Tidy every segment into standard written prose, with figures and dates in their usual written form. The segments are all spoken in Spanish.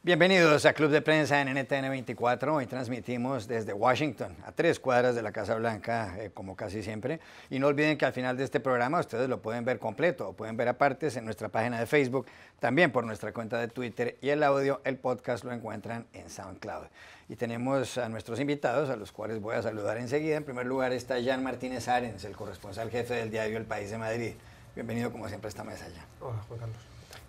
Bienvenidos a Club de Prensa en NTN 24. Hoy transmitimos desde Washington, a 3 cuadras de la Casa Blanca, como casi siempre. Y no olviden que al final de este programa ustedes lo pueden ver completo o pueden ver a partes en nuestra página de Facebook, también por nuestra cuenta de Twitter, y el audio, el podcast lo encuentran en SoundCloud. Y tenemos a nuestros invitados, a los cuales voy a saludar enseguida. En primer lugar está Jan Martínez Arens, el corresponsal jefe del diario El País de Madrid. Bienvenido como siempre a esta mesa, Jan. Hola, Juan Carlos.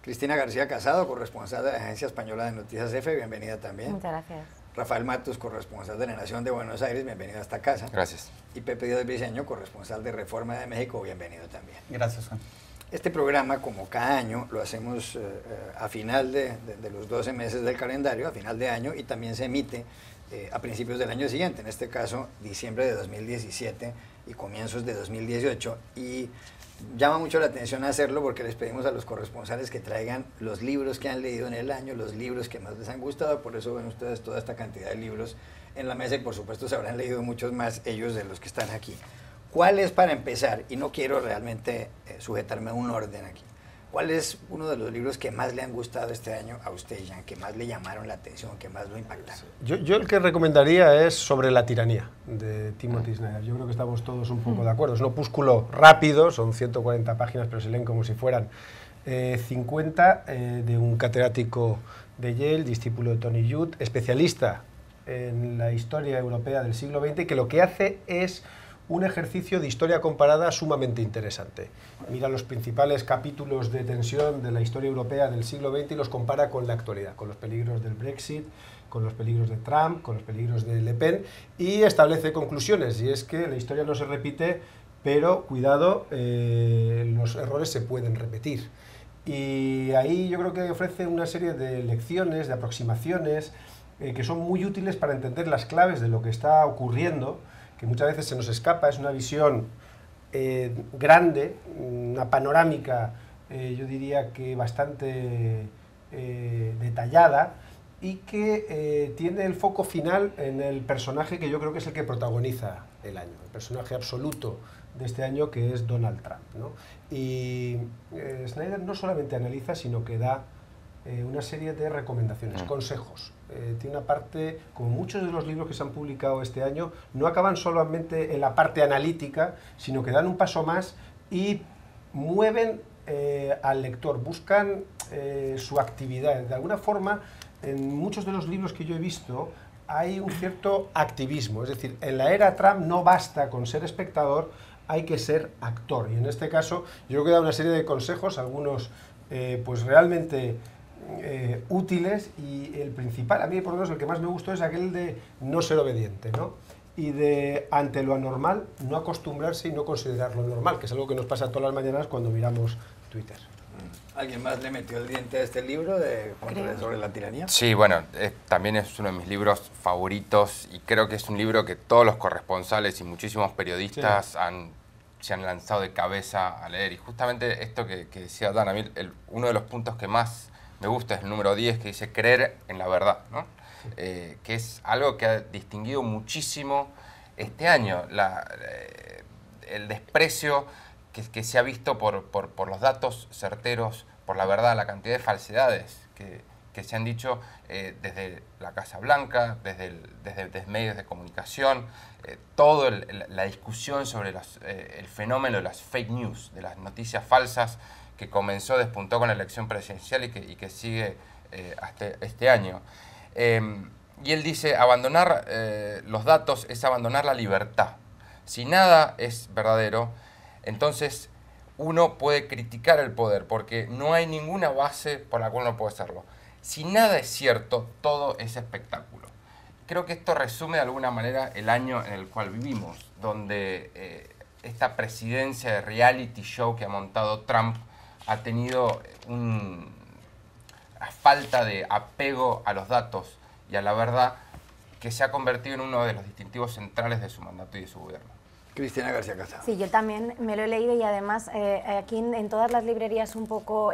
Cristina García Casado, corresponsal de la Agencia Española de Noticias EFE, bienvenida también. Muchas gracias. Rafael Matus, corresponsal de La Nación de Buenos Aires, bienvenido a esta casa. Gracias. Y Pepe Díaz Briceño, corresponsal de Reforma de México, bienvenido también. Gracias, Juan. Este programa, como cada año, lo hacemos a final de los 12 meses del calendario, a final de año, y también se emite a principios del año siguiente, en este caso diciembre de 2017 y comienzos de 2018. Y llama mucho la atención hacerlo porque les pedimos a los corresponsales que traigan los libros que han leído en el año, los libros que más les han gustado. Por eso ven ustedes toda esta cantidad de libros en la mesa y por supuesto se habrán leído muchos más ellos de los que están aquí. ¿Cuál es, para empezar, y no quiero realmente sujetarme a un orden aquí, cuál es uno de los libros que más le han gustado este año a usted, Jan, que más le llamaron la atención, que más lo impactaron? Yo el que recomendaría es Sobre la tiranía, de Timothy Snyder. Yo creo que estamos todos un poco de acuerdo. Es un opúsculo rápido, son 140 páginas, pero se leen como si fueran 50, de un catedrático de Yale, discípulo de Tony Judt, especialista en la historia europea del siglo XX, que lo que hace es un ejercicio de historia comparada sumamente interesante. Mira los principales capítulos de tensión de la historia europea del siglo XX y los compara con la actualidad, con los peligros del Brexit, con los peligros de Trump, con los peligros de Le Pen, y establece conclusiones, y es que la historia no se repite, pero cuidado, los errores se pueden repetir. Y ahí yo creo que ofrece una serie de lecciones, de aproximaciones, que son muy útiles para entender las claves de lo que está ocurriendo, que muchas veces se nos escapa. Es una visión grande, una panorámica, yo diría que bastante detallada, y que tiene el foco final en el personaje que yo creo que es el que protagoniza el año, el personaje absoluto de este año, que es Donald Trump, ¿no? Y Snyder no solamente analiza, sino que da una serie de recomendaciones, consejos. Tiene una parte, como muchos de los libros que se han publicado este año, no acaban solamente en la parte analítica, sino que dan un paso más y mueven al lector, buscan su actividad. De alguna forma, en muchos de los libros que yo he visto, hay un cierto activismo. Es decir, en la era Trump no basta con ser espectador, hay que ser actor. Y en este caso, yo creo que da una serie de consejos, algunos pues realmente útiles, y el principal, a mí por lo menos el que más me gustó, es aquel de no ser obediente, ¿no? Y de, ante lo anormal, no acostumbrarse y no considerarlo normal, que es algo que nos pasa todas las mañanas cuando miramos Twitter. ¿Alguien más le metió el diente a este libro sobre la tiranía? Sí, bueno, también es uno de mis libros favoritos y creo que es un libro que todos los corresponsales y muchísimos periodistas se han lanzado de cabeza a leer. Y justamente esto que decía Dan, a mí uno de los puntos que más me gusta es el número 10, que dice creer en la verdad, ¿no? Que es algo que ha distinguido muchísimo este año, el desprecio que se ha visto por los datos certeros, por la verdad, la cantidad de falsedades que se han dicho desde la Casa Blanca, desde medios de comunicación, toda la discusión sobre el fenómeno de las fake news, de las noticias falsas, que despuntó con la elección presidencial y que sigue hasta este año. Y él dice, abandonar los datos es abandonar la libertad. Si nada es verdadero, entonces uno puede criticar el poder, porque no hay ninguna base por la cual uno puede hacerlo. Si nada es cierto, todo es espectáculo. Creo que esto resume de alguna manera el año en el cual vivimos, donde esta presidencia de reality show que ha montado Trump ha tenido una falta de apego a los datos y a la verdad, que se ha convertido en uno de los distintivos centrales de su mandato y de su gobierno. Cristina García Casado. Sí, yo también me lo he leído y además aquí en todas las librerías un poco,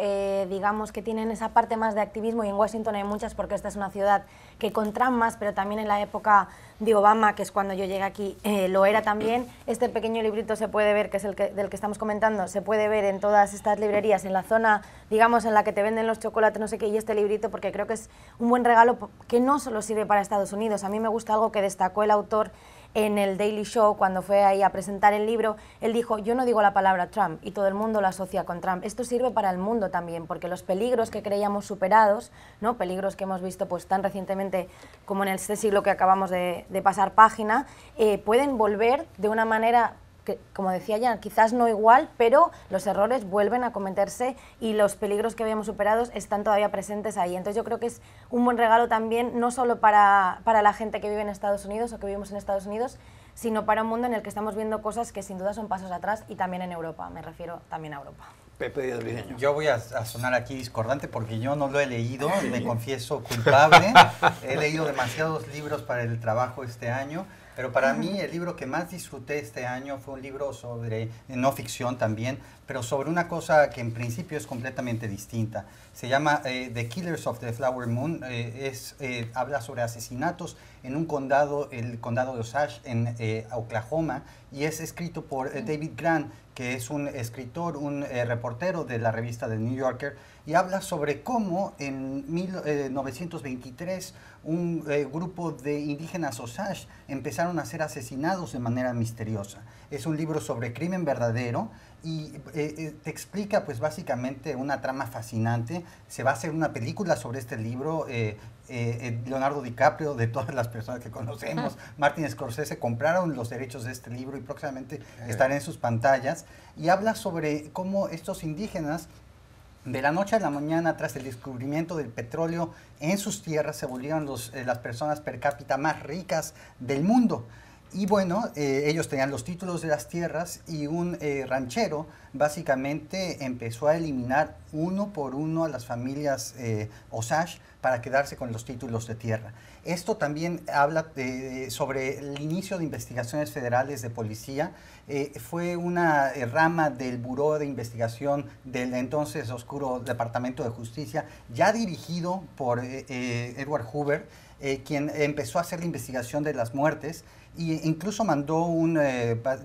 digamos, que tienen esa parte más de activismo, y en Washington hay muchas porque esta es una ciudad que con Trump más, pero también en la época de Obama, que es cuando yo llegué aquí, lo era también. Este pequeño librito se puede ver, que es del que estamos comentando, se puede ver en todas estas librerías, en la zona, digamos, en la que te venden los chocolates, no sé qué, y este librito, porque creo que es un buen regalo que no solo sirve para Estados Unidos. A mí me gusta algo que destacó el autor en el Daily Show, cuando fue ahí a presentar el libro. Él dijo: yo no digo la palabra Trump, y todo el mundo lo asocia con Trump. Esto sirve para el mundo también, porque los peligros que creíamos superados, ¿no?, peligros que hemos visto pues tan recientemente como en este siglo que acabamos de pasar página, pueden volver de una manera que, como decía ya, quizás no igual, pero los errores vuelven a cometerse y los peligros que habíamos superados están todavía presentes ahí. Entonces yo creo que es un buen regalo también, no solo para la gente que vive en Estados Unidos o que vivimos en Estados Unidos, sino para un mundo en el que estamos viendo cosas que sin duda son pasos atrás, y también en Europa, me refiero también a Europa. Pepe Díaz Briceño. Yo voy a sonar aquí discordante porque yo no lo he leído, me confieso culpable. He leído demasiados libros para el trabajo este año, pero para mí el libro que más disfruté este año fue un libro sobre, no ficción también, pero sobre una cosa que en principio es completamente distinta. Se llama The Killers of the Flower Moon. Habla sobre asesinatos en un condado, el condado de Osage, en Oklahoma, y es escrito por David Grann, que es un escritor, un reportero de la revista The New Yorker, y habla sobre cómo en 1923 un grupo de indígenas Osage empezaron a ser asesinados de manera misteriosa. Es un libro sobre crimen verdadero y te explica pues básicamente una trama fascinante. Se va a hacer una película sobre este libro. Leonardo DiCaprio, de todas las personas que conocemos, Martin Scorsese, compraron los derechos de este libro y próximamente estará en sus pantallas, y habla sobre cómo estos indígenas, de la noche a la mañana, tras el descubrimiento del petróleo en sus tierras, se volvieron las personas per cápita más ricas del mundo. Y bueno, ellos tenían los títulos de las tierras, y un ranchero básicamente empezó a eliminar uno por uno a las familias Osage para quedarse con los títulos de tierra. Esto también habla sobre el inicio de investigaciones federales de policía. Fue una rama del Buró de Investigación del entonces oscuro Departamento de Justicia, ya dirigido por Edward Hoover, quien empezó a hacer la investigación de las muertes, e incluso mandó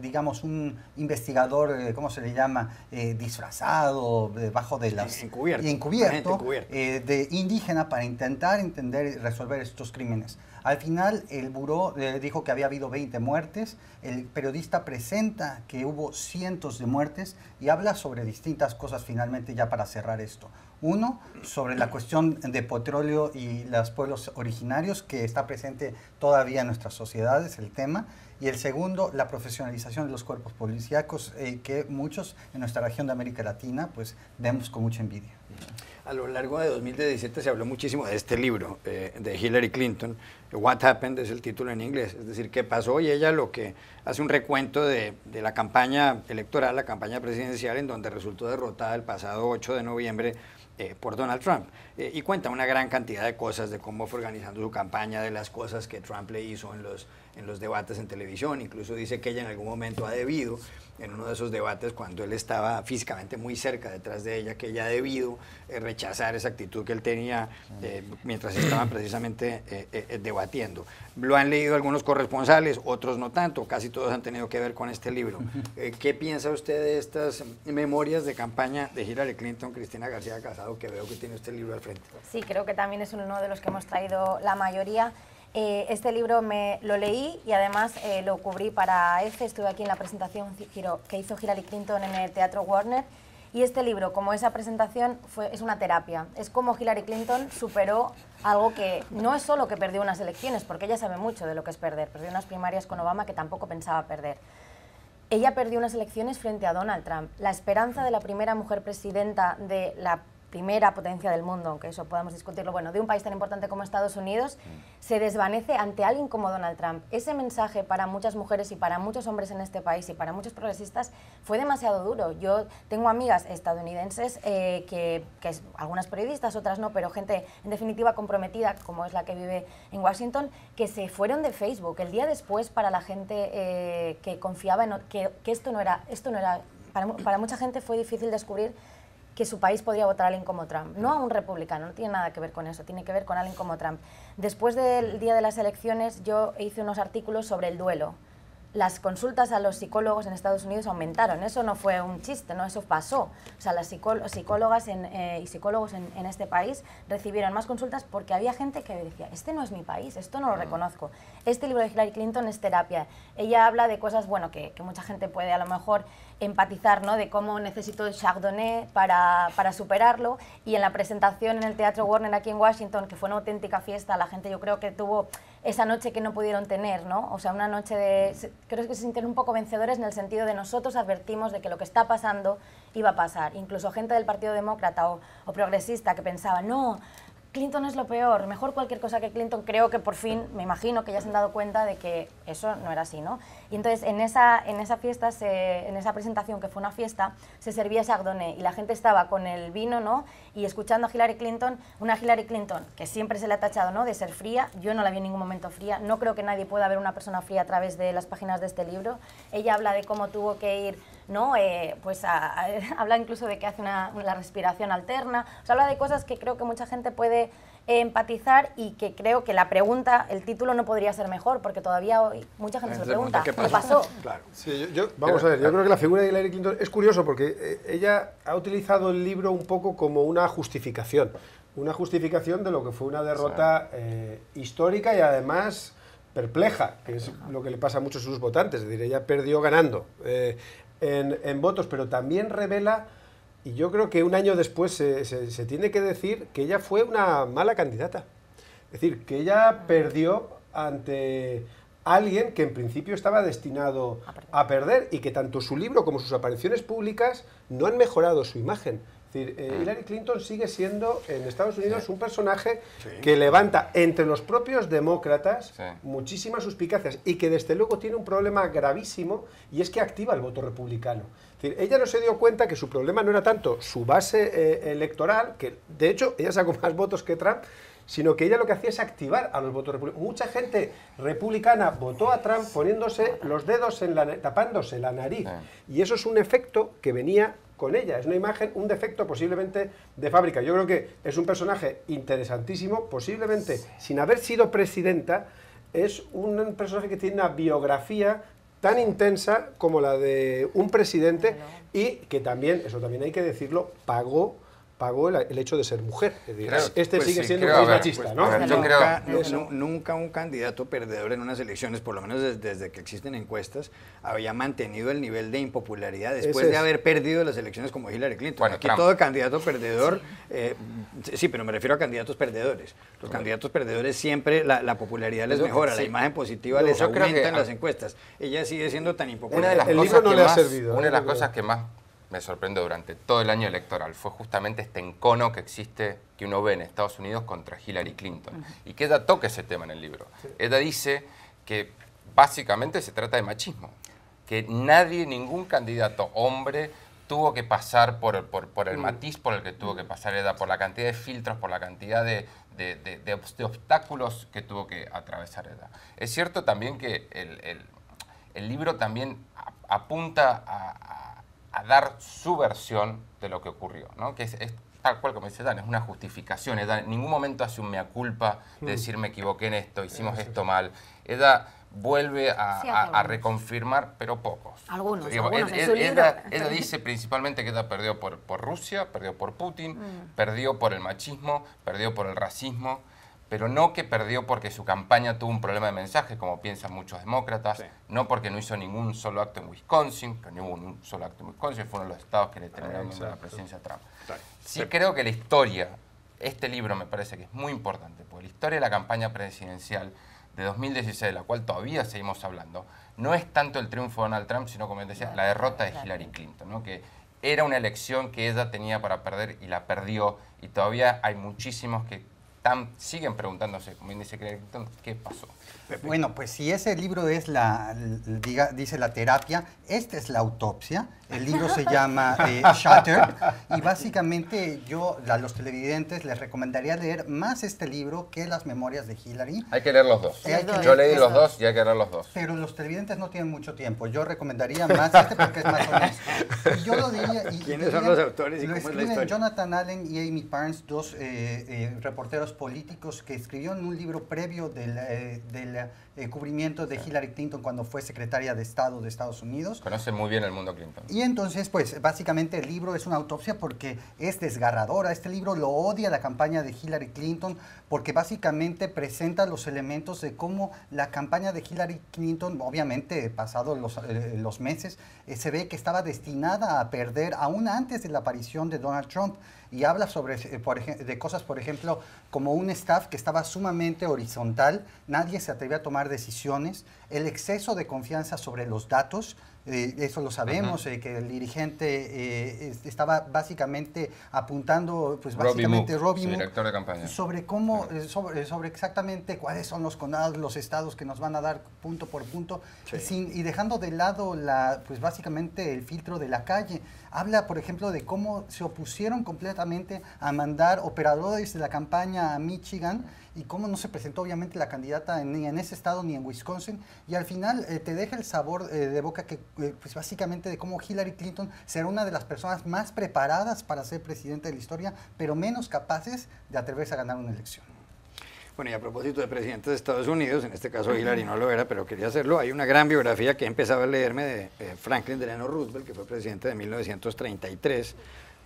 digamos, un investigador, ¿cómo se le llama?, disfrazado, debajo de las... encubierto de indígena, para intentar entender y resolver estos crímenes. Al final, el buró dijo que había habido 20 muertes, el periodista presenta que hubo cientos de muertes, y habla sobre distintas cosas finalmente, ya para cerrar esto. Uno, sobre la cuestión de petróleo y los pueblos originarios, que está presente todavía en nuestras sociedades, el tema. Y el segundo, la profesionalización de los cuerpos policíacos, que muchos en nuestra región de América Latina pues vemos con mucha envidia. A lo largo de 2017 se habló muchísimo de este libro de Hillary Clinton, What Happened es el título en inglés, es decir, qué pasó, y ella lo que hace un recuento de la campaña electoral, la campaña presidencial, en donde resultó derrotada el pasado 8 de noviembre por Donald Trump, y cuenta una gran cantidad de cosas de cómo fue organizando su campaña, de las cosas que Trump le hizo en los debates en televisión. Incluso dice que ella en algún momento ha debido, en uno de esos debates, cuando él estaba físicamente muy cerca detrás de ella, que ella ha debido rechazar esa actitud que él tenía mientras estaban precisamente debatiendo. Lo han leído algunos corresponsales, otros no tanto, casi todos han tenido que ver con este libro. ¿Qué piensa usted de estas memorias de campaña de Hillary Clinton, Cristina García Casado, que veo que tiene usted el libro al frente? Sí, creo que también es uno de los que hemos traído la mayoría. Este libro lo leí y además lo cubrí para EFE, estuve aquí en la presentación que hizo Hillary Clinton en el Teatro Warner, y este libro, como esa presentación, es una terapia. Es como Hillary Clinton superó algo que no es solo que perdió unas elecciones, porque ella sabe mucho de lo que es perder. Perdió unas primarias con Obama que tampoco pensaba perder. Ella perdió unas elecciones frente a Donald Trump. La esperanza de la primera mujer presidenta de la primera potencia del mundo, aunque eso podamos discutirlo, bueno, de un país tan importante como Estados Unidos, se desvanece ante alguien como Donald Trump. Ese mensaje para muchas mujeres y para muchos hombres en este país y para muchos progresistas fue demasiado duro. Yo tengo amigas estadounidenses algunas periodistas, otras no, pero gente en definitiva comprometida, como es la que vive en Washington, que se fueron de Facebook el día después para la gente que confiaba en que esto no era para mucha gente fue difícil descubrir que su país podría votar a alguien como Trump. No a un republicano, no tiene nada que ver con eso, tiene que ver con alguien como Trump. Después del día de las elecciones yo hice unos artículos sobre el duelo. Las consultas a los psicólogos en Estados Unidos aumentaron, eso no fue un chiste, ¿no? Eso pasó. O sea, las psicólogas y psicólogos en este país recibieron más consultas porque había gente que decía, este no es mi país, esto no lo reconozco. Este libro de Hillary Clinton es terapia. Ella habla de cosas, bueno, que mucha gente puede a lo mejor empatizar, ¿no? De cómo necesitó el Chardonnay para superarlo, y en la presentación en el Teatro Warner aquí en Washington, que fue una auténtica fiesta, la gente yo creo que tuvo esa noche que no pudieron tener, ¿no? O sea, una noche creo que se sintieron un poco vencedores en el sentido de nosotros advertimos de que lo que está pasando iba a pasar. Incluso gente del Partido Demócrata o progresista que pensaba, no, Clinton es lo peor, mejor cualquier cosa que Clinton. Creo que por fin, me imagino que ya se han dado cuenta de que eso no era así, ¿no? Y entonces en esa fiesta, en esa presentación, que fue una fiesta, se servía Chardonnay y la gente estaba con el vino, ¿no? Y escuchando a Hillary Clinton, una Hillary Clinton que siempre se le ha tachado, ¿no?, de ser fría. Yo no la vi en ningún momento fría, no creo que nadie pueda ver una persona fría a través de las páginas de este libro. Ella habla de cómo tuvo que ir, ¿no? Habla incluso de que hace la respiración alterna. O sea, habla de cosas que creo que mucha gente puede empatizar, y que creo que la pregunta, el título no podría ser mejor, porque todavía hoy mucha gente se lo pregunta, ¿qué pasó? Claro. Sí, vamos a ver, yo creo que la figura de Hillary Clinton es curioso porque ella ha utilizado el libro un poco como una justificación de lo que fue una derrota histórica y además perpleja, que es lo que le pasa a muchos de sus votantes. Es decir, ella perdió ganando en votos, pero también revela, y yo creo que un año después se tiene que decir que ella fue una mala candidata. Es decir, que ella perdió ante alguien que en principio estaba destinado a perder, y que tanto su libro como sus apariciones públicas no han mejorado su imagen. Es decir, Hillary Clinton sigue siendo en Estados Unidos un personaje que levanta entre los propios demócratas muchísimas suspicacias, y que desde luego tiene un problema gravísimo, y es que activa el voto republicano. Es decir, ella no se dio cuenta que su problema no era tanto su base electoral, que de hecho ella sacó más votos que Trump, sino que ella lo que hacía es activar a los votos republicanos. Mucha gente republicana votó a Trump poniéndose los dedos tapándose la nariz, y eso es un efecto que venía con ella, es una imagen, un defecto posiblemente de fábrica. Yo creo que es un personaje interesantísimo, posiblemente sin haber sido presidenta, es un personaje que tiene una biografía tan intensa como la de un presidente, y que también, eso también hay que decirlo, pagó el hecho de ser mujer. Es decir, sigue siendo un país machista, ¿no? Nunca un candidato perdedor en unas elecciones, por lo menos desde que existen encuestas, había mantenido el nivel de impopularidad después de haber perdido las elecciones como Hillary Clinton. Bueno, aquí todo candidato perdedor, sí, pero me refiero a candidatos perdedores. Los candidatos perdedores siempre la popularidad les mejora, la imagen positiva les aumenta en las encuestas. Ella sigue siendo tan impopular. Una de las cosas que más me sorprendió durante todo el año electoral fue justamente este encono que existe, que uno ve en Estados Unidos contra Hillary Clinton, y que ella toca ese tema en el libro. Ella dice que básicamente se trata de machismo, que ningún candidato hombre tuvo que pasar por el matiz por el que tuvo que pasar ella, por la cantidad de filtros, por la cantidad de obstáculos que tuvo que atravesar ella. Es cierto también que el libro también apunta a dar su versión de lo que ocurrió, ¿no? Que es tal cual como dice Dan, es una justificación. Ella en ningún momento hace un mea culpa de decir me equivoqué en esto, hicimos esto mal. Ella vuelve a reconfirmar, pero pocos. Algunos ella dice principalmente que ella perdió por Rusia, perdió por Putin, perdió por el machismo, perdió por el racismo, pero no que perdió porque su campaña tuvo un problema de mensaje, como piensan muchos demócratas, no porque no hizo ningún solo acto en Wisconsin, que no hubo un solo acto en Wisconsin, fue uno de los estados que le terminaron dando la presidencia a Trump. Sí creo que la historia, este libro me parece que es muy importante, porque la historia de la campaña presidencial de 2016, de la cual todavía seguimos hablando, no es tanto el triunfo de Donald Trump, sino, como decía, la derrota de Hillary Clinton, ¿no? Que era una elección que ella tenía para perder y la perdió. Y todavía hay muchísimos que siguen preguntándose, como bien dice Clinton, ¿qué pasó? Bueno, pues si ese libro es dice la terapia, esta es la autopsia. El libro se llama Shattered, y básicamente yo a los televidentes les recomendaría leer más este libro que las memorias de Hillary. Hay que leer los dos. Yo leí los dos y hay que leer los dos. Pero los televidentes no tienen mucho tiempo. Yo recomendaría más este porque es más honesto. Y yo lo diría. ¿Quiénes son los autores y cómo es la historia? Jonathan Allen y Amy Parnes, dos reporteros políticos que escribieron un libro previo del cubrimiento de Hillary Clinton cuando fue secretaria de Estado de Estados Unidos. Conocen muy bien el mundo Clinton. Y entonces, pues, básicamente el libro es una autopsia porque es desgarradora. Este libro lo odia la campaña de Hillary Clinton porque básicamente presenta los elementos de cómo la campaña de Hillary Clinton, obviamente, pasados los meses, se ve que estaba destinada a perder aún antes de la aparición de Donald Trump. Y habla de cosas, por ejemplo, como un staff que estaba sumamente horizontal, nadie se atrevía a tomar decisiones, el exceso de confianza sobre los datos, eso lo sabemos, que el dirigente estaba básicamente apuntando, pues básicamente Robbie Moore, director de campaña, sobre cómo, sobre exactamente cuáles son los condados, los estados que nos van a dar punto por punto, sí. y dejando de lado pues básicamente el filtro de la calle. Habla, por ejemplo, de cómo se opusieron completamente a mandar operadores de la campaña a Michigan y cómo no se presentó obviamente la candidata ni en ese estado ni en Wisconsin. Y al final te deja el sabor de boca que, pues básicamente de cómo Hillary Clinton será una de las personas más preparadas para ser presidenta de la historia, pero menos capaces de atreverse a ganar una elección. Bueno, y a propósito de presidentes de Estados Unidos, en este caso Hillary no lo era, pero quería hacerlo, hay una gran biografía que he empezado a leerme de Franklin Delano Roosevelt, que fue presidente de 1933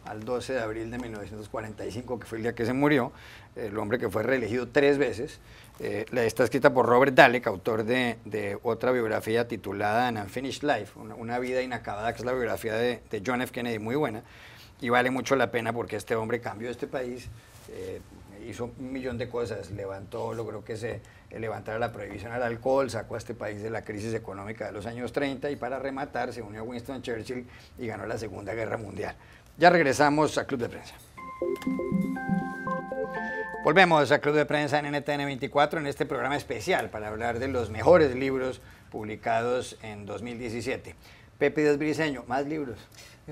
al 12 de abril de 1945, que fue el día que se murió, el hombre que fue reelegido 3 veces. Está escrita por Robert Dallek, autor de otra biografía titulada An Unfinished Life, una vida inacabada, que es la biografía de John F. Kennedy, muy buena, y vale mucho la pena porque este hombre cambió este país, hizo 1.000.000 de cosas, logró que se levantara la prohibición al alcohol, sacó a este país de la crisis económica de los años 30 y para rematar se unió a Winston Churchill y ganó la Segunda Guerra Mundial. Ya regresamos a Club de Prensa. Volvemos a Club de Prensa en NTN 24 en este programa especial para hablar de los mejores libros publicados en 2017. Pepe Díaz Briceño, más libros.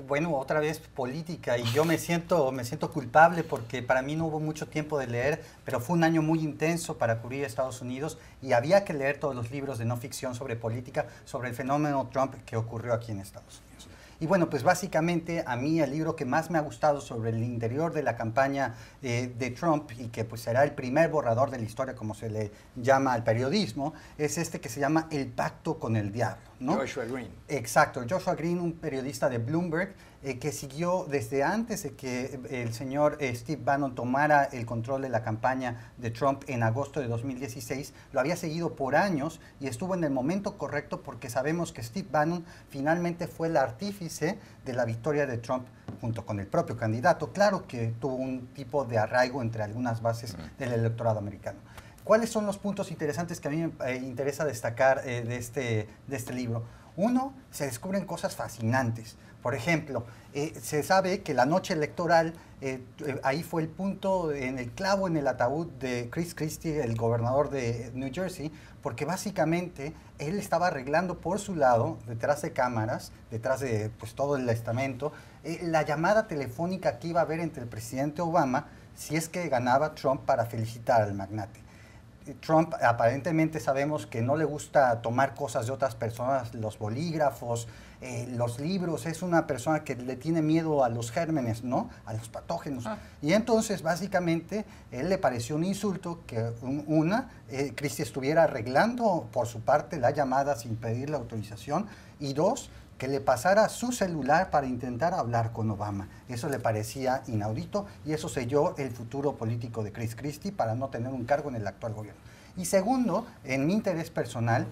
Bueno, otra vez política, y yo me siento culpable porque para mí no hubo mucho tiempo de leer, pero fue un año muy intenso para cubrir Estados Unidos y había que leer todos los libros de no ficción sobre política, sobre el fenómeno Trump que ocurrió aquí en Estados Unidos. Y bueno, pues básicamente a mí el libro que más me ha gustado sobre el interior de la campaña de Trump y que pues será el primer borrador de la historia, como se le llama al periodismo, es este que se llama El Pacto con el Diablo, ¿no? Joshua Green. Exacto, Joshua Green, un periodista de Bloomberg, que siguió desde antes de que el señor Steve Bannon tomara el control de la campaña de Trump en agosto de 2016, lo había seguido por años y estuvo en el momento correcto porque sabemos que Steve Bannon finalmente fue el artífice de la victoria de Trump junto con el propio candidato. Claro que tuvo un tipo de arraigo entre algunas bases del electorado americano. ¿Cuáles son los puntos interesantes que a mí me interesa destacar de este libro? Uno, se descubren cosas fascinantes. Por ejemplo, se sabe que la noche electoral, ahí fue el punto, en el clavo en el ataúd de Chris Christie, el gobernador de New Jersey, porque básicamente él estaba arreglando por su lado, detrás de cámaras, detrás de pues, todo el estamento, la llamada telefónica que iba a haber entre el presidente Obama si es que ganaba Trump para felicitar al magnate. Trump aparentemente sabemos que no le gusta tomar cosas de otras personas, los bolígrafos, los libros, es una persona que le tiene miedo a los gérmenes, ¿no? A los patógenos. Y entonces básicamente él le pareció un insulto que Christie estuviera arreglando por su parte la llamada sin pedir la autorización, y dos, que le pasara su celular para intentar hablar con Obama. Eso le parecía inaudito y eso selló el futuro político de Chris Christie para no tener un cargo en el actual gobierno. Y segundo, en mi interés personal,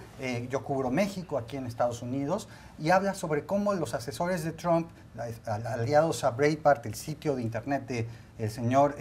yo cubro México aquí en Estados Unidos y habla sobre cómo los asesores de Trump, aliados a Breitbart, el sitio de internet del señor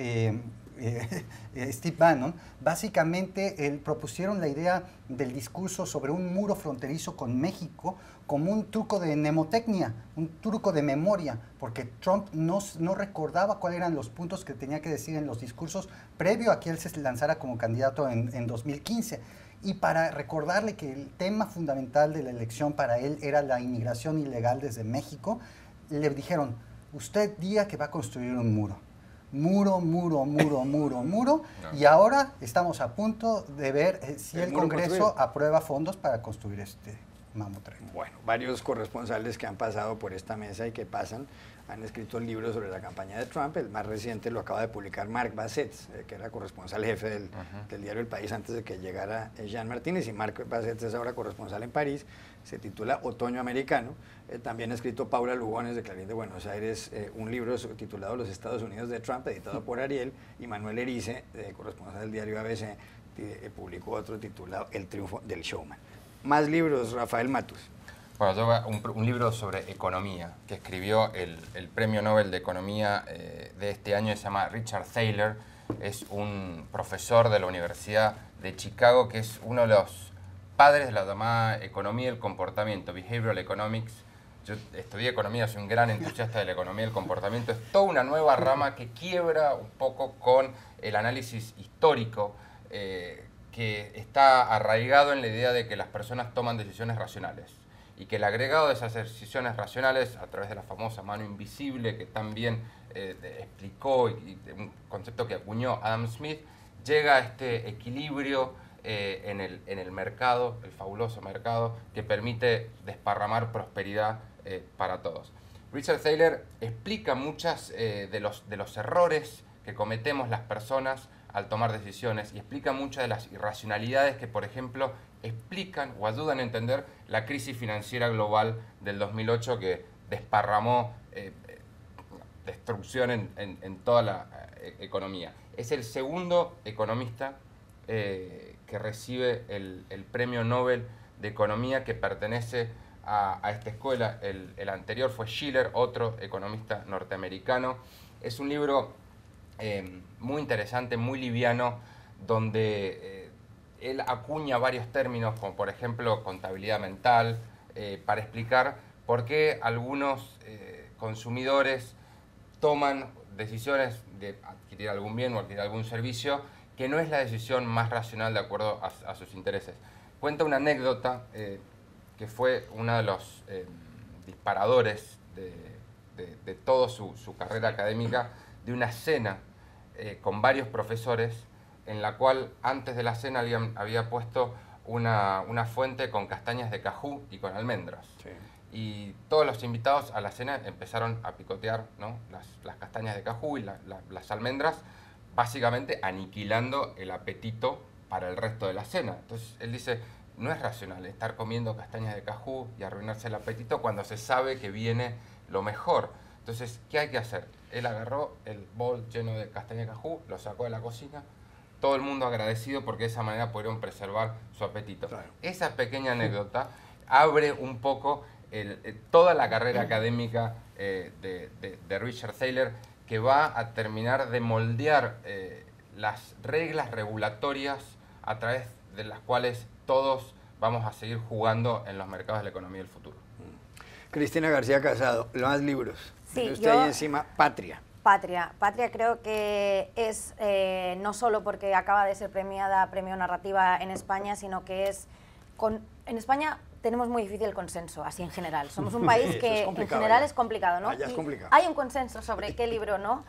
Steve Bannon, básicamente propusieron la idea del discurso sobre un muro fronterizo con México como un truco de mnemotecnia, un truco de memoria, porque Trump no recordaba cuáles eran los puntos que tenía que decir en los discursos previo a que él se lanzara como candidato en 2015. Y para recordarle que el tema fundamental de la elección para él era la inmigración ilegal desde México, le dijeron, usted diga que va a construir un muro. Muro, muro, muro, muro, muro. No. Y ahora estamos a punto de ver si el Congreso aprueba fondos para construir este mamotren. Bueno, varios corresponsales que han pasado por esta mesa y que pasan han escrito libros sobre la campaña de Trump. El más reciente lo acaba de publicar Marc Bassett, que era corresponsal jefe del diario El País antes de que llegara Jean Martínez, y Marc Bassett es ahora corresponsal en París. Se titula Otoño Americano. También ha escrito Paula Lugones de Clarín de Buenos Aires un libro titulado Los Estados Unidos de Trump, editado por Ariel, y Manuel Erice, corresponsal del diario ABC, publicó otro titulado El triunfo del showman. Más libros, Rafael Matus. Bueno, yo un libro sobre economía que escribió el Premio Nobel de Economía de este año, se llama Richard Thaler. Es un profesor de la Universidad de Chicago que es uno de los padres de la llamada economía del comportamiento, Behavioral Economics. Yo estudié economía, soy un gran entusiasta de la economía del comportamiento. Es toda una nueva rama que quiebra un poco con el análisis histórico que está arraigado en la idea de que las personas toman decisiones racionales y que el agregado de esas decisiones racionales a través de la famosa mano invisible que también explicó y un concepto que acuñó Adam Smith, llega a este equilibrio en el mercado, el fabuloso mercado que permite desparramar prosperidad para todos. Richard Thaler explica muchas de los errores que cometemos las personas al tomar decisiones y explica muchas de las irracionalidades que, por ejemplo, explican o ayudan a entender la crisis financiera global del 2008 que desparramó destrucción en toda la economía. Es el segundo economista que recibe el Premio Nobel de Economía que pertenece a esta escuela. El anterior fue Shiller, otro economista norteamericano. Es un libro muy interesante, muy liviano, donde él acuña varios términos, como por ejemplo contabilidad mental, para explicar por qué algunos consumidores toman decisiones de adquirir algún bien o adquirir algún servicio que no es la decisión más racional de acuerdo a sus intereses. Cuenta una anécdota que fue uno de los disparadores de toda su carrera académica, de una cena con varios profesores en la cual antes de la cena había puesto una fuente con castañas de cajú y con almendras. Sí. Y todos los invitados a la cena empezaron a picotear, ¿no?, las castañas de cajú y las almendras, básicamente aniquilando el apetito para el resto de la cena. Entonces él dice, no es racional estar comiendo castañas de cajú y arruinarse el apetito cuando se sabe que viene lo mejor. Entonces, ¿qué hay que hacer? Él agarró el bol lleno de castaña de cajú, lo sacó de la cocina, todo el mundo agradecido porque de esa manera pudieron preservar su apetito. Claro. Esa pequeña anécdota abre un poco toda la carrera académica de Richard Thaler, que va a terminar de moldear las reglas regulatorias a través de las cuales todos vamos a seguir jugando en los mercados de la economía del futuro. Cristina García Casado, más libros. Sí, usted ahí encima, Patria. Patria creo que es, no solo porque acaba de ser premiada Premio Narrativa en España, sino que es, en España tenemos muy difícil el consenso, así en general. Somos un país que en general es complicado, ¿no? Es complicado. Hay un consenso sobre qué libro, ¿no?,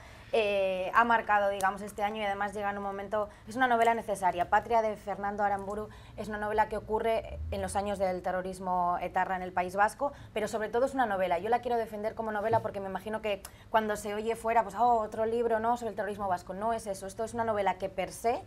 ha marcado, digamos, este año, y además llega en un momento, es una novela necesaria. Patria, de Fernando Aramburu, es una novela que ocurre en los años del terrorismo etarra en el País Vasco, pero sobre todo es una novela. Yo la quiero defender como novela porque me imagino que cuando se oye fuera, pues, oh, otro libro, ¿no?, sobre el terrorismo vasco. No es eso. Esto es una novela que per se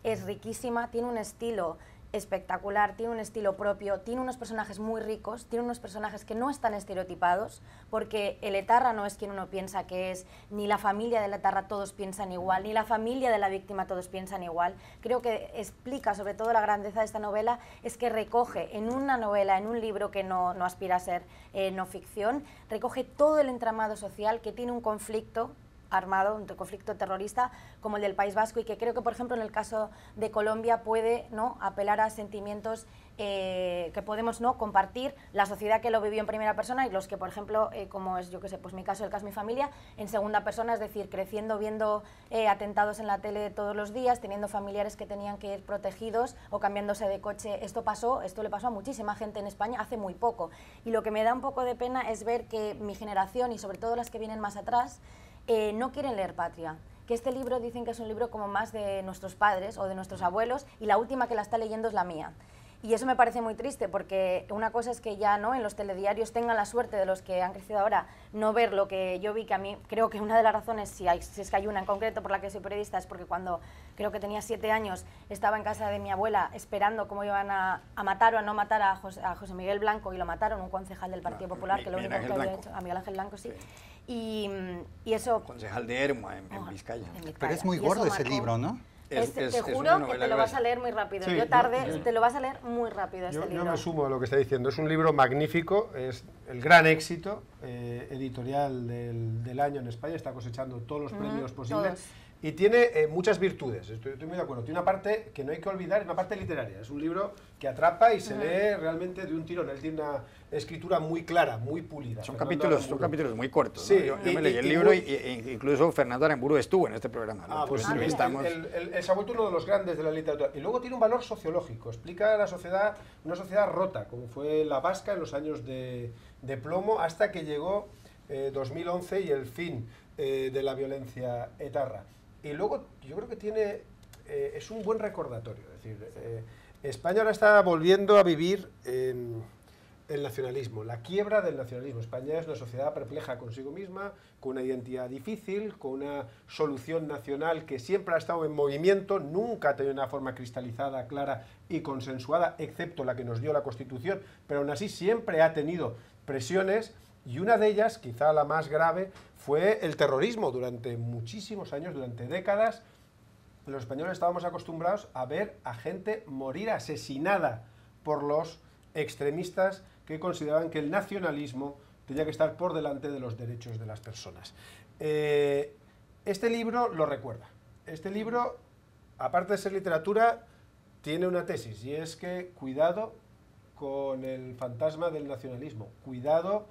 es riquísima, tiene un estilo espectacular, tiene un estilo propio, tiene unos personajes muy ricos, tiene unos personajes que no están estereotipados, porque el etarra no es quien uno piensa que es, ni la familia del etarra todos piensan igual, ni la familia de la víctima todos piensan igual. Creo que explica, sobre todo la grandeza de esta novela, es que recoge en una novela, en un libro que no aspira a ser no ficción, recoge todo el entramado social, que tiene un conflicto armado, un conflicto terrorista como el del País Vasco, y que creo que, por ejemplo, en el caso de Colombia puede, ¿no?, apelar a sentimientos que podemos, ¿no?, compartir, la sociedad que lo vivió en primera persona y los que, por ejemplo, como es, yo qué sé, pues mi caso, el caso de mi familia, en segunda persona, es decir, creciendo viendo atentados en la tele todos los días, teniendo familiares que tenían que ir protegidos o cambiándose de coche. Esto le pasó a muchísima gente en España hace muy poco, y lo que me da un poco de pena es ver que mi generación y sobre todo las que vienen más atrás no quieren leer Patria, que este libro dicen que es un libro como más de nuestros padres o de nuestros abuelos, y la última que la está leyendo es la mía. Y eso me parece muy triste, porque una cosa es que ya, ¿no?, en los telediarios tengan la suerte de los que han crecido ahora no ver lo que yo vi, que a mí creo que una de las razones, si es que hay una en concreto por la que soy periodista, es porque cuando creo que tenía 7 años estaba en casa de mi abuela esperando cómo iban a matar o a no matar a José Miguel Blanco, y lo mataron, un concejal del Partido Popular, que lo único que había hecho, a Miguel Ángel Blanco, sí. Y eso... Concejal de Ermua, en Vizcaya. Pero es muy gordo ese libro, ¿no? Te juro que te lo vas a leer muy rápido. Sí, te lo vas a leer muy rápido este libro. Yo me sumo a lo que está diciendo. Es un libro magnífico, es el gran éxito editorial del año en España, está cosechando todos los premios posibles. Todos. Y tiene muchas virtudes, estoy muy de acuerdo. Tiene una parte que no hay que olvidar, es una parte literaria. Es un libro que atrapa y se lee realmente de un tirón. Él tiene una escritura muy clara, muy pulida. Son capítulos muy cortos, ¿no? Sí, yo me leí el libro y incluso Fernando Aramburu estuvo en este programa, ¿no? Pues entrevistamos. él se ha vuelto uno de los grandes de la literatura. Y luego tiene un valor sociológico. Explica la sociedad, una sociedad rota, como fue la vasca en los años de plomo, hasta que llegó 2011 y el fin de la violencia etarra. Y luego yo creo que es un buen recordatorio. Es decir, España ahora está volviendo a vivir el nacionalismo, la quiebra del nacionalismo. España es una sociedad perpleja consigo misma, con una identidad difícil, con una solución nacional que siempre ha estado en movimiento, nunca ha tenido una forma cristalizada, clara y consensuada, excepto la que nos dio la Constitución, pero aún así siempre ha tenido presiones. Y una de ellas, quizá la más grave, fue el terrorismo. Durante muchísimos años, durante décadas, los españoles estábamos acostumbrados a ver a gente morir asesinada por los extremistas que consideraban que el nacionalismo tenía que estar por delante de los derechos de las personas. Este libro lo recuerda. Este libro, aparte de ser literatura, tiene una tesis, y es que cuidado con el fantasma del nacionalismo, cuidado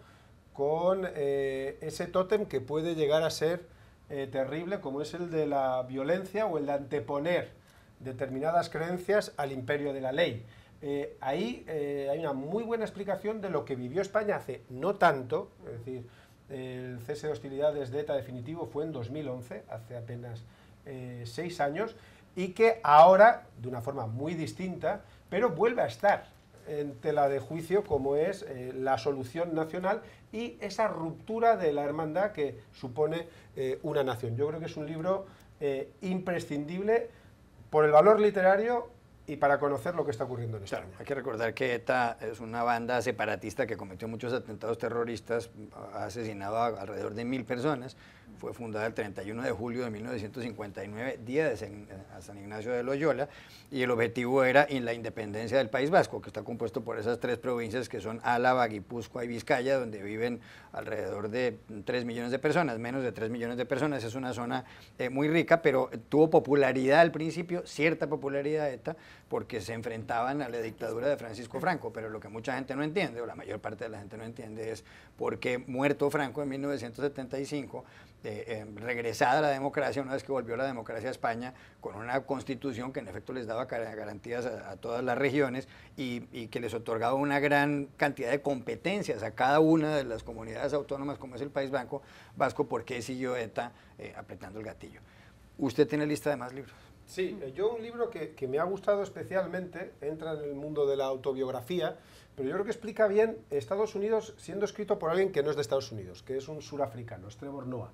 con ese tótem que puede llegar a ser terrible, como es el de la violencia o el de anteponer determinadas creencias al imperio de la ley. Ahí hay una muy buena explicación de lo que vivió España hace no tanto, es decir, el cese de hostilidades de ETA definitivo fue en 2011, hace apenas 6 años, y que ahora, de una forma muy distinta, pero vuelve a estar en tela de juicio, como es la solución nacional y esa ruptura de la hermandad que supone una nación. Yo creo que es un libro imprescindible por el valor literario y para conocer lo que está ocurriendo en España. Claro, hay que recordar que ETA es una banda separatista que cometió muchos atentados terroristas, ha asesinado a alrededor de 1000 personas, fue fundada el 31 de julio de 1959, día de San Ignacio de Loyola, y el objetivo era la independencia del País Vasco, que está compuesto por esas 3 provincias que son Álava, Guipúzcoa y Vizcaya, donde viven alrededor de 3 millones de personas, menos de 3 millones de personas. Es una zona muy rica, pero tuvo popularidad al principio, cierta popularidad ETA, porque se enfrentaban a la dictadura de Francisco Franco, pero lo que mucha gente no entiende, o la mayor parte de la gente no entiende, es por qué, muerto Franco en 1975, regresada la democracia, una vez que volvió la democracia a España, con una constitución que en efecto les daba garantías a todas las regiones y que les otorgaba una gran cantidad de competencias a cada una de las comunidades autónomas, como es el País Vasco, ¿por qué siguió ETA apretando el gatillo? ¿Usted tiene lista de más libros? Sí, yo un libro que me ha gustado especialmente, entra en el mundo de la autobiografía, pero yo creo que explica bien Estados Unidos siendo escrito por alguien que no es de Estados Unidos, que es un surafricano, es Trevor Noah,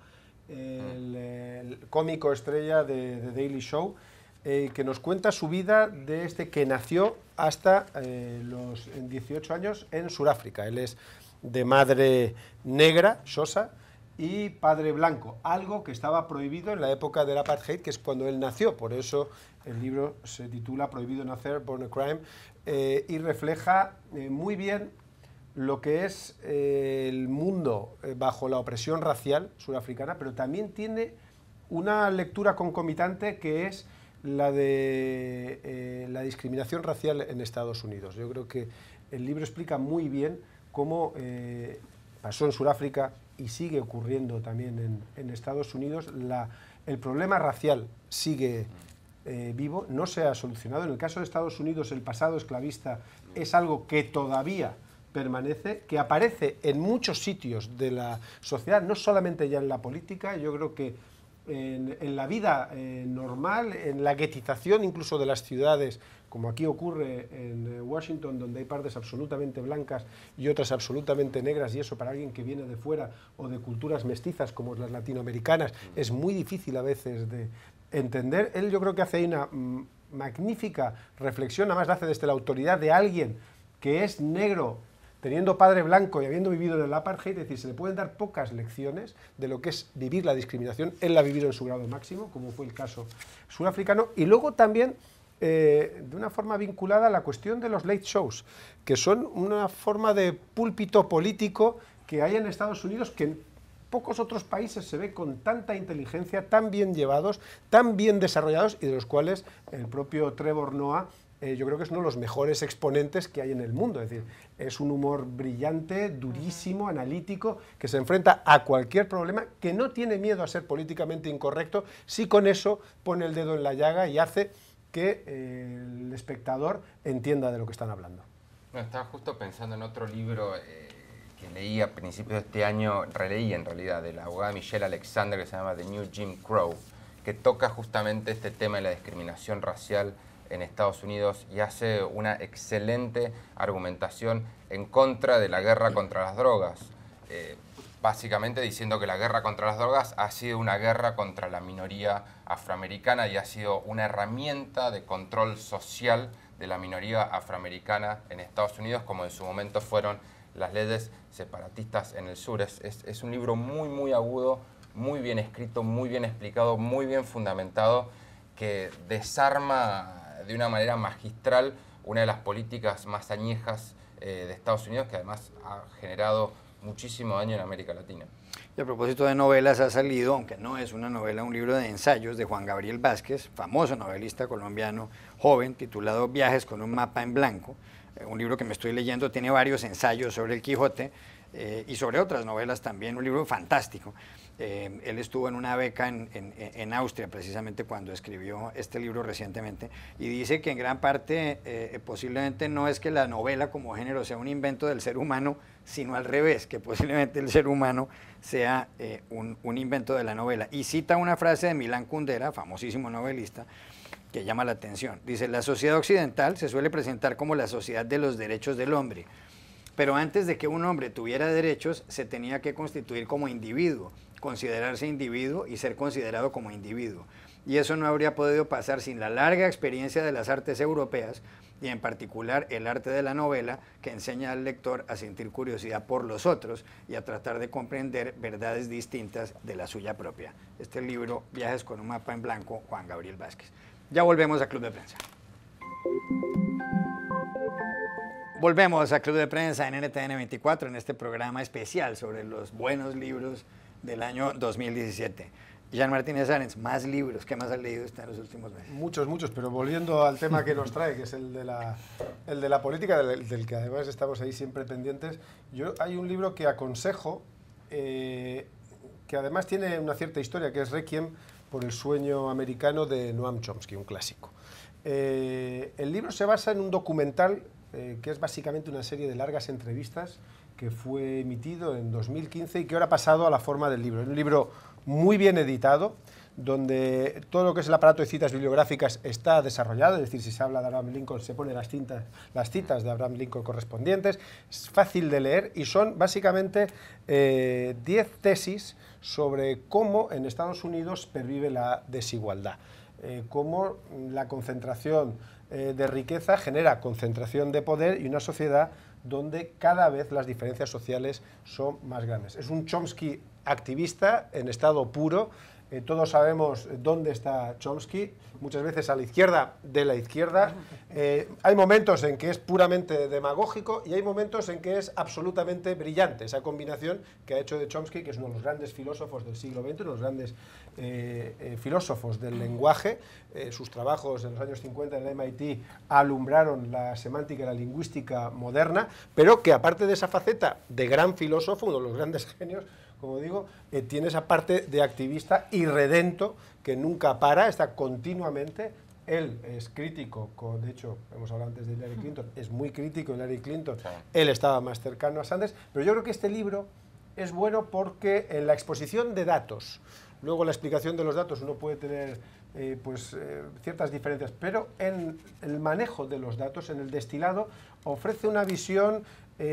el cómico estrella de The Daily Show, que nos cuenta su vida desde que nació hasta los 18 años en Sudáfrica. Él es de madre negra, Xhosa, y padre blanco, algo que estaba prohibido en la época del apartheid, que es cuando él nació. Por eso el libro se titula Prohibido nacer, Born a Crime, y refleja muy bien lo que es el mundo bajo la opresión racial surafricana, pero también tiene una lectura concomitante que es la de la discriminación racial en Estados Unidos. Yo creo que el libro explica muy bien cómo pasó en Sudáfrica y sigue ocurriendo también en Estados Unidos. El problema racial sigue vivo, no se ha solucionado. En el caso de Estados Unidos, el pasado esclavista es algo que todavía permanece, que aparece en muchos sitios de la sociedad, no solamente ya en la política. Yo creo que en la vida normal, en la guetización incluso de las ciudades, como aquí ocurre en Washington, donde hay partes absolutamente blancas y otras absolutamente negras, y eso para alguien que viene de fuera o de culturas mestizas como las latinoamericanas es muy difícil a veces de entender. Él, yo creo que hace ahí una magnífica reflexión, además la hace desde la autoridad de alguien que es negro, teniendo padre blanco y habiendo vivido en el apartheid. Es decir, se le pueden dar pocas lecciones de lo que es vivir la discriminación. Él la ha vivido en su grado máximo, como fue el caso surafricano. Y luego también, de una forma vinculada a la cuestión de los late shows, que son una forma de púlpito político que hay en Estados Unidos, que en pocos otros países se ve con tanta inteligencia, tan bien llevados, tan bien desarrollados, y de los cuales el propio Trevor Noah yo creo que es uno de los mejores exponentes que hay en el mundo. Es decir, es un humor brillante, durísimo, analítico, que se enfrenta a cualquier problema, que no tiene miedo a ser políticamente incorrecto, si con eso pone el dedo en la llaga y hace que el espectador entienda de lo que están hablando. No, estaba justo pensando en otro libro que leí a principios de este año, releí en realidad, de la abogada Michelle Alexander, que se llama The New Jim Crow, que toca justamente este tema de la discriminación racial en Estados Unidos y hace una excelente argumentación en contra de la guerra contra las drogas, básicamente diciendo que la guerra contra las drogas ha sido una guerra contra la minoría afroamericana y ha sido una herramienta de control social de la minoría afroamericana en Estados Unidos, como en su momento fueron las leyes separatistas en el sur. Es un libro muy, muy agudo, muy bien escrito, muy bien explicado, muy bien fundamentado, que desarma de una manera magistral una de las políticas más añejas de Estados Unidos, que además ha generado muchísimo daño en América Latina. Y a propósito de novelas, ha salido, aunque no es una novela, un libro de ensayos de Juan Gabriel Vázquez, famoso novelista colombiano joven, titulado Viajes con un mapa en blanco. Un libro que me estoy leyendo, tiene varios ensayos sobre el Quijote y sobre otras novelas también, un libro fantástico. Él estuvo en una beca en Austria precisamente cuando escribió este libro recientemente, y dice que en gran parte posiblemente no es que la novela como género sea un invento del ser humano, sino al revés, que posiblemente el ser humano sea un invento de la novela. Y cita una frase de Milán Kundera, famosísimo novelista, que llama la atención. Dice: la sociedad occidental se suele presentar como la sociedad de los derechos del hombre, pero antes de que un hombre tuviera derechos se tenía que constituir como individuo, considerarse individuo y ser considerado como individuo. Y eso no habría podido pasar sin la larga experiencia de las artes europeas, y en particular el arte de la novela, que enseña al lector a sentir curiosidad por los otros y a tratar de comprender verdades distintas de la suya propia. Este libro, Viajes con un mapa en blanco, Juan Gabriel Vázquez. Ya volvemos a Club de Prensa. Volvemos a Club de Prensa en NTN 24, en este programa especial sobre los buenos libros del año 2017. Jean Martínez Arens, más libros, ¿qué más has leído usted en los últimos meses? Muchos, pero volviendo al tema que nos trae, que es el de la política, del que además estamos ahí siempre pendientes. Hay un libro que aconsejo, que además tiene una cierta historia, que es Requiem por el sueño americano, de Noam Chomsky, un clásico. El libro se basa en un documental que es básicamente una serie de largas entrevistas que fue emitido en 2015 y que ahora ha pasado a la forma del libro. Es un libro muy bien editado, donde todo lo que es el aparato de citas bibliográficas está desarrollado, es decir, si se habla de Abraham Lincoln se ponen las citas de Abraham Lincoln correspondientes. Es fácil de leer y son básicamente 10 tesis sobre cómo en Estados Unidos pervive la desigualdad, cómo la concentración de riqueza genera concentración de poder y una sociedad donde cada vez las diferencias sociales son más grandes. Es un Chomsky activista en estado puro, todos sabemos dónde está Chomsky, muchas veces a la izquierda de la izquierda. Hay momentos en que es puramente demagógico y hay momentos en que es absolutamente brillante, esa combinación que ha hecho de Chomsky, que es uno de los grandes filósofos del siglo XX, uno de los grandes filósofos del lenguaje. Sus trabajos en los años 50 en el MIT alumbraron la semántica y la lingüística moderna, pero que aparte de esa faceta de gran filósofo, uno de los grandes genios, como digo, tiene esa parte de activista irredento que nunca para, está continuamente. Él es crítico, de hecho, hemos hablado antes de Hillary Clinton, es muy crítico de Hillary Clinton, sí. Él estaba más cercano a Sanders, pero yo creo que este libro es bueno porque en la exposición de datos, luego la explicación de los datos uno puede tener ciertas diferencias, pero en el manejo de los datos, en el destilado, ofrece una visión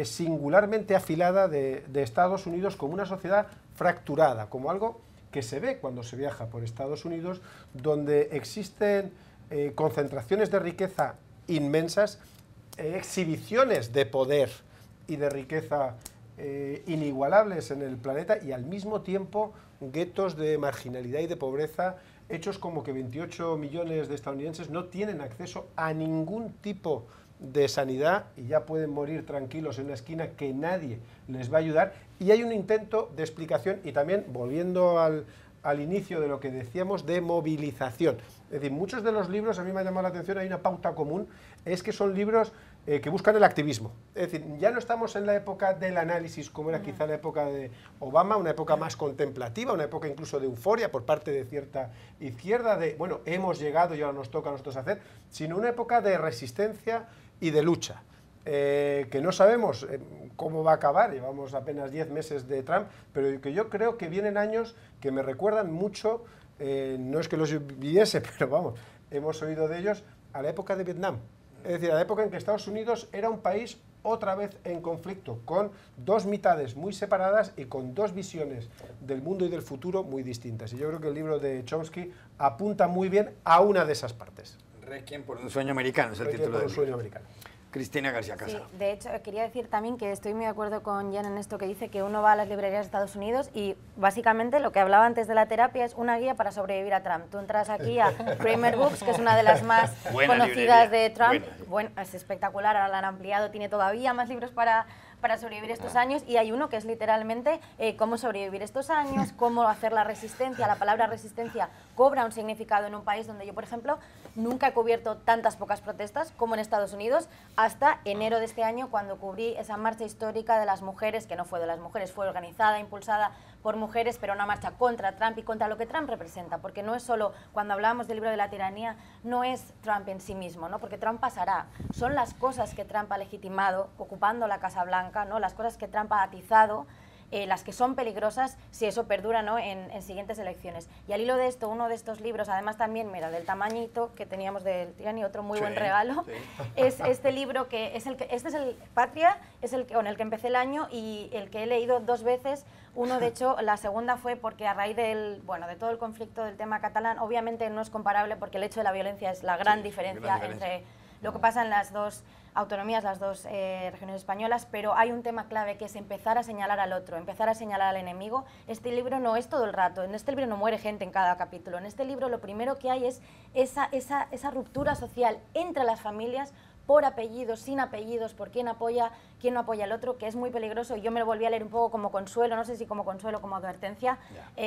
singularmente afilada de Estados Unidos como una sociedad fracturada, como algo que se ve cuando se viaja por Estados Unidos, donde existen concentraciones de riqueza inmensas, exhibiciones de poder y de riqueza inigualables en el planeta, y al mismo tiempo guetos de marginalidad y de pobreza, hechos como que 28 millones de estadounidenses no tienen acceso a ningún tipo de sanidad y ya pueden morir tranquilos en una esquina, que nadie les va a ayudar. Y hay un intento de explicación y también, volviendo al inicio de lo que decíamos, de movilización. Es decir, muchos de los libros, a mí me ha llamado la atención, hay una pauta común, es que son libros que buscan el activismo. Es decir, ya no estamos en la época del análisis, como era quizá la época de Obama, una época más contemplativa, una época incluso de euforia por parte de cierta izquierda, de, bueno, hemos llegado y ahora nos toca a nosotros hacer, sino una época de resistencia y de lucha. Que no sabemos cómo va a acabar, llevamos apenas 10 meses de Trump, pero que yo creo que vienen años que me recuerdan mucho, no es que los viviese, pero vamos, hemos oído de ellos, a la época de Vietnam. Es decir, a la época en que Estados Unidos era un país otra vez en conflicto, con dos mitades muy separadas y con dos visiones del mundo y del futuro muy distintas. Y yo creo que el libro de Chomsky apunta muy bien a una de esas partes. Requiem por un sueño americano es el Requiem título por del un sueño libro. americano. Cristina García Casado. Sí, de hecho, quería decir también que estoy muy de acuerdo con Jen en esto que dice, que uno va a las librerías de Estados Unidos y básicamente lo que hablaba antes de la terapia es una guía para sobrevivir a Trump. Tú entras aquí a Kramer Books, que es una de las más conocidas de Trump. Bueno, es espectacular, ahora la han ampliado, tiene todavía más libros para sobrevivir estos años, y hay uno que es literalmente cómo sobrevivir estos años, cómo hacer la resistencia. La palabra resistencia cobra un significado en un país donde yo, por ejemplo, nunca he cubierto tantas pocas protestas como en Estados Unidos, hasta enero de este año, cuando cubrí esa marcha histórica de las mujeres, que no fue de las mujeres, fue organizada, impulsada por mujeres, pero una marcha contra Trump y contra lo que Trump representa, porque no es solo, cuando hablábamos del libro de la tiranía, no es Trump en sí mismo, ¿no? Porque Trump pasará, son las cosas que Trump ha legitimado ocupando la Casa Blanca, ¿no? Las cosas que Trump ha atizado, las que son peligrosas si eso perdura, ¿no? en siguientes elecciones. Y al hilo de esto, uno de estos libros, además también, mira, del tamañito que teníamos del Tirani, otro muy buen regalo, es este libro que es este es el Patria, es el con el que empecé el año y el que he leído 2 veces. Uno, de hecho, la segunda fue porque a raíz de todo el conflicto del tema catalán, obviamente no es comparable porque el hecho de la violencia es la gran diferencia entre lo que pasa en las dos autonomías, las dos regiones españolas, pero hay un tema clave que es empezar a señalar al otro, empezar a señalar al enemigo. Este libro no es todo el rato, en este libro no muere gente en cada capítulo, en este libro lo primero que hay es esa ruptura social entre las familias, por apellidos, sin apellidos, por quién no apoya al otro, que es muy peligroso, y yo me lo volví a leer un poco como consuelo, no sé si como consuelo o como advertencia,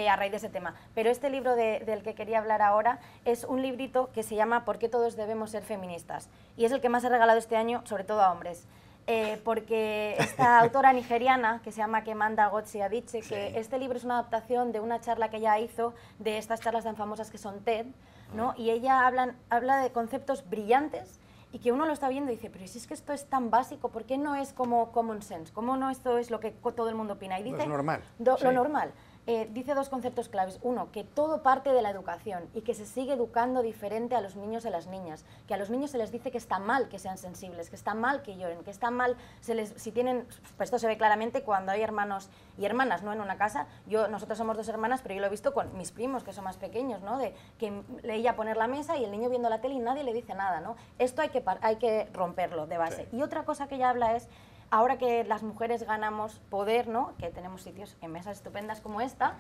a raíz de ese tema. Pero este libro del que quería hablar ahora es un librito que se llama ¿Por qué todos debemos ser feministas? Y es el que más he regalado este año, sobre todo a hombres. Porque esta autora nigeriana, que se llama Kemanda Ngozi Adichie, que este libro es una adaptación de una charla que ella hizo, de estas charlas tan famosas que son TED, ¿no? Y ella habla de conceptos brillantes, y que uno lo está viendo y dice, pero si es que esto es tan básico, ¿por qué no es como common sense? ¿Cómo no esto es lo que todo el mundo opina? Y dice, es normal. Lo normal. Dice 2 conceptos claves. Uno, que todo parte de la educación y que se sigue educando diferente a los niños y a las niñas. Que a los niños se les dice que está mal que sean sensibles, que está mal que lloren, que está mal, si tienen, pues esto se ve claramente cuando hay hermanos y hermanas, ¿no? En una casa. Nosotros somos 2 hermanas, pero yo lo he visto con mis primos, que son más pequeños, ¿no? De que ella poner la mesa y el niño viendo la tele y nadie le dice nada, ¿no? Esto hay que romperlo de base. Y otra cosa que ella habla es, ahora que las mujeres ganamos poder, ¿no? Que tenemos sitios en mesas estupendas como esta,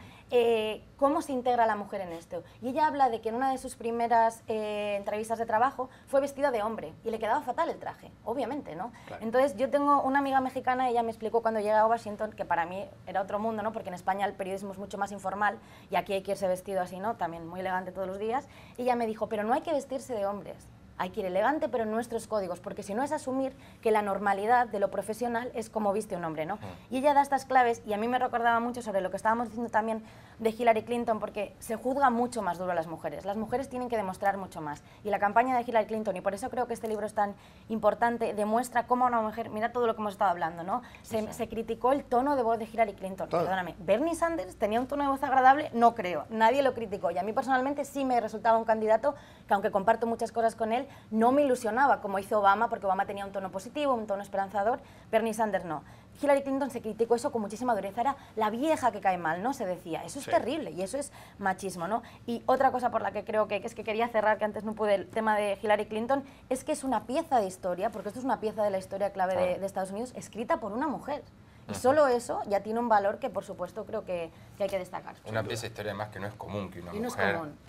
¿cómo se integra la mujer en esto? Y ella habla de que en una de sus primeras entrevistas de trabajo fue vestida de hombre y le quedaba fatal el traje, obviamente, ¿no? Claro. Entonces yo tengo una amiga mexicana, ella me explicó cuando llegué a Washington, que para mí era otro mundo, ¿no? Porque en España el periodismo es mucho más informal y aquí hay que irse vestido así, ¿no? También muy elegante todos los días. Y ella me dijo, pero no hay que vestirse de hombres. Hay que ir elegante, pero en nuestros códigos, porque si no es asumir que la normalidad de lo profesional es como viste un hombre, ¿no? Y ella da estas claves, y a mí me recordaba mucho sobre lo que estábamos diciendo también de Hillary Clinton, porque se juzga mucho más duro a las mujeres. Las mujeres tienen que demostrar mucho más. Y la campaña de Hillary Clinton, y por eso creo que este libro es tan importante, demuestra cómo una mujer, mira todo lo que hemos estado hablando, ¿no? Se criticó el tono de voz de Hillary Clinton. Perdóname, Bernie Sanders tenía un tono de voz agradable, no creo, nadie lo criticó. Y a mí personalmente sí me resultaba un candidato que, aunque comparto muchas cosas con él, no me ilusionaba como hizo Obama, porque Obama tenía un tono positivo, un tono esperanzador, Bernie Sanders no. Hillary Clinton se criticó eso con muchísima dureza, era la vieja que cae mal, ¿no? Se decía, eso es terrible y eso es machismo, ¿no? Y otra cosa por la que creo que es que quería cerrar, que antes no pude, el tema de Hillary Clinton, es que es una pieza de historia, porque esto es una pieza de la historia clave de Estados Unidos, escrita por una mujer. Y solo eso ya tiene un valor que, por supuesto, creo que hay que destacar. Una pieza de historia además que no es común que una y no mujer es común,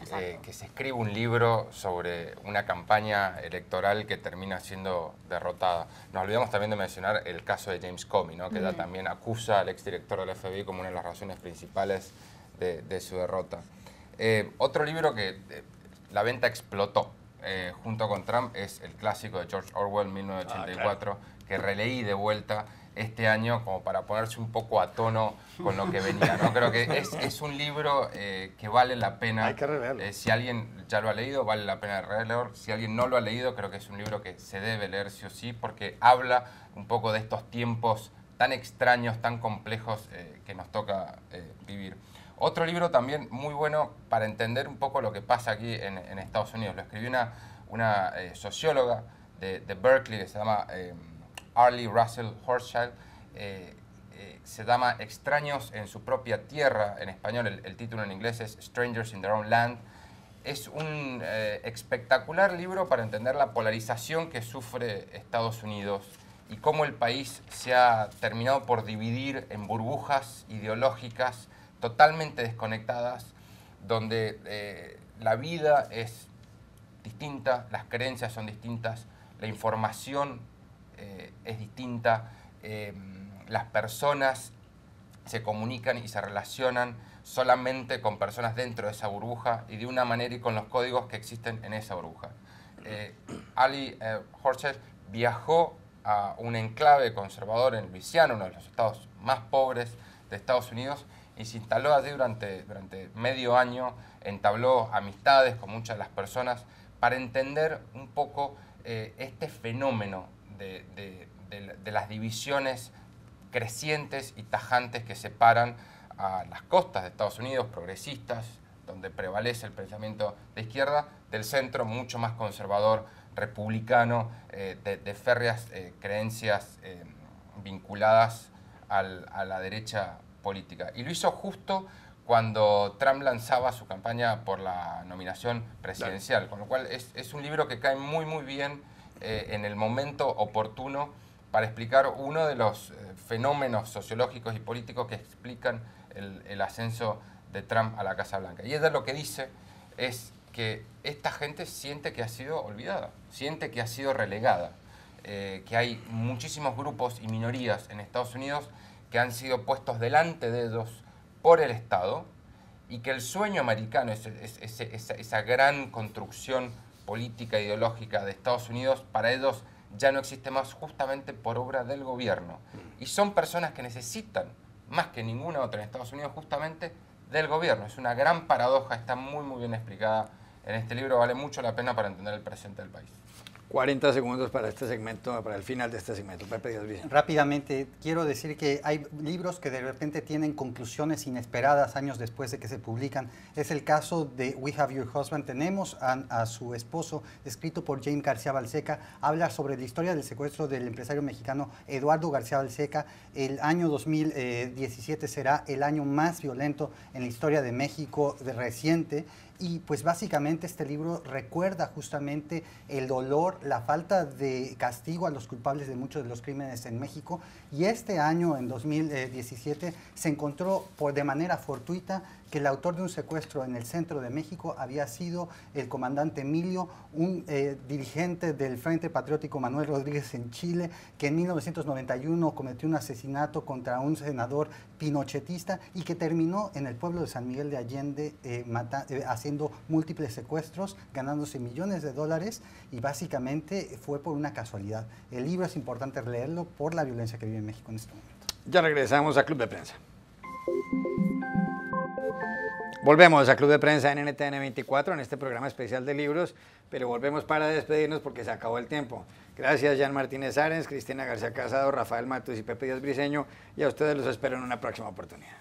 que se escriba un libro sobre una campaña electoral que termina siendo derrotada. Nos olvidamos también de mencionar el caso de James Comey, ¿no? Que ella también acusa al exdirector del FBI como una de las razones principales de su derrota. Otro libro que la venta explotó junto con Trump es el clásico de George Orwell, 1984, que releí de vuelta este año como para ponerse un poco a tono con lo que venía, ¿no? Creo que es un libro que vale la pena. Hay que releerlo. Si alguien ya lo ha leído, vale la pena releerlo. Si alguien no lo ha leído, creo que es un libro que se debe leer sí o sí, porque habla un poco de estos tiempos tan extraños, tan complejos que nos toca vivir. Otro libro también muy bueno para entender un poco lo que pasa aquí en Estados Unidos. Lo escribió una socióloga de Berkeley que se llama Arlie Russell Hochschild. Se llama Extraños en su propia tierra, en español el título en inglés es Strangers in Their Own Land. Es un espectacular libro para entender la polarización que sufre Estados Unidos y cómo el país se ha terminado por dividir en burbujas ideológicas totalmente desconectadas, donde la vida es distinta, las creencias son distintas, la información es distinta, las personas se comunican y se relacionan solamente con personas dentro de esa burbuja y de una manera y con los códigos que existen en esa burbuja. Arlie Hochschild viajó a un enclave conservador en Luisiana, uno de los estados más pobres de Estados Unidos, y se instaló allí durante medio año, entabló amistades con muchas de las personas para entender un poco este fenómeno de las divisiones crecientes y tajantes que separan a las costas de Estados Unidos, progresistas, donde prevalece el pensamiento de izquierda, del centro mucho más conservador, republicano, de férreas creencias vinculadas a la derecha política. Y lo hizo justo cuando Trump lanzaba su campaña por la nominación presidencial, con lo cual es un libro que cae muy muy bien en el momento oportuno para explicar uno de los fenómenos sociológicos y políticos que explican el ascenso de Trump a la Casa Blanca. Y ella lo que dice es que esta gente siente que ha sido olvidada, siente que ha sido relegada, que hay muchísimos grupos y minorías en Estados Unidos que han sido puestos delante de ellos por el Estado y que el sueño americano, esa gran construcción política e ideológica de Estados Unidos, para ellos ya no existe más justamente por obra del gobierno. Y son personas que necesitan, más que ninguna otra en Estados Unidos, justamente del gobierno. Es una gran paradoja, está muy muy bien explicada en este libro, vale mucho la pena para entender el presente del país. 40 segundos para este segmento, para el final de este segmento. Pepe Díaz Vicente. Rápidamente, quiero decir que hay libros que de repente tienen conclusiones inesperadas años después de que se publican. Es el caso de We Have Your Husband. Tenemos a su esposo, escrito por Jaime García Balseca. Habla sobre la historia del secuestro del empresario mexicano Eduardo García Balseca. El año 2017 será el año más violento en la historia de México reciente. Y pues básicamente este libro recuerda justamente el dolor, la falta de castigo a los culpables de muchos de los crímenes en México. Y este año, en 2017, se encontró de manera fortuita que el autor de un secuestro en el centro de México había sido el comandante Emilio, un dirigente del Frente Patriótico Manuel Rodríguez en Chile, que en 1991 cometió un asesinato contra un senador pinochetista y que terminó en el pueblo de San Miguel de Allende haciendo múltiples secuestros, ganándose millones de dólares, y básicamente fue por una casualidad. El libro es importante leerlo por la violencia que vive en México en este momento. Ya regresamos a Club de Prensa. Volvemos a Club de Prensa en NTN 24, en este programa especial de libros, pero volvemos para despedirnos porque se acabó el tiempo. Gracias, Jan Martínez Arens, Cristina García Casado, Rafael Matus y Pepe Díaz Briceño, y a ustedes los espero en una próxima oportunidad.